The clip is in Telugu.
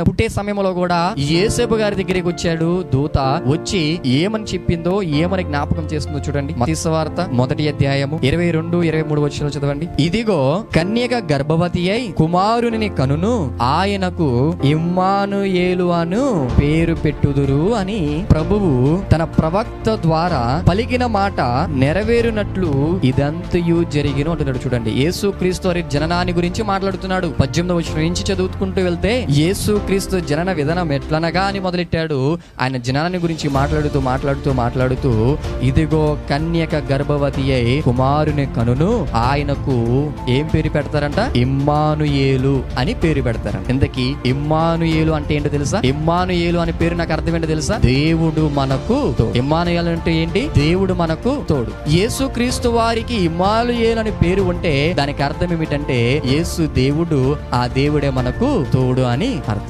పుట్టే సమయంలో కూడా యేసేపు గారి దగ్గరికి వచ్చాడు దూత. వచ్చి ఏమని చెప్పిందో, ఏమని జ్ఞాపకం చేస్తుందో చూడండి. మత్తయి సువార్త 1వ అధ్యాయము 22-23 వచనాలు చదవండి. ఇదిగో కన్యక గర్భవతి అయి కుమారుని కనును, ఆయనకు ఇమ్మానుయేలు అను పేరు పెట్టుదురు అని ప్రభువు తన ప్రవక్త ద్వారా పలికిన మాట నెరవేరునట్లు ఇదంతయు జరిగిను అంటున్నాడు. చూడండి, యేసు క్రీస్తు వారి జననాన్ని గురించి మాట్లాడుతున్నాడు. 18వ వచనం నుంచి చదువుకుంటూ వెళ్తే యేసు క్రీస్తు జనన విధానం ఎట్లనగా అని మొదలెట్టాడు. ఆయన జననాన్ని గురించి మాట్లాడుతూ ఇదిగో కన్యక గర్భవతి అయి కుమారుని కనును, ఆయనకు ఏం పేరు పెడతారంట? ఇమ్మానుయేలు అని పేరు పెడతారంట. ఇంతకీ ఇమ్మానుయేలు అంటే ఏంటో తెలుసా? ఇమ్మానుయేలు అనే పేరు నాకు అర్థం ఏంటో తెలుసా? దేవుడు మనకు తోడు. ఇమ్మానుయేలు అంటే ఏంటి? దేవుడు మనకు తోడు. యేసు క్రీస్తు వారికి ఇమ్మానుయేలు అని పేరు ఉంటే దానికి అర్థం ఏమిటంటే యేసు దేవుడు, ఆ దేవుడే మనకు తోడు అని అర్థం.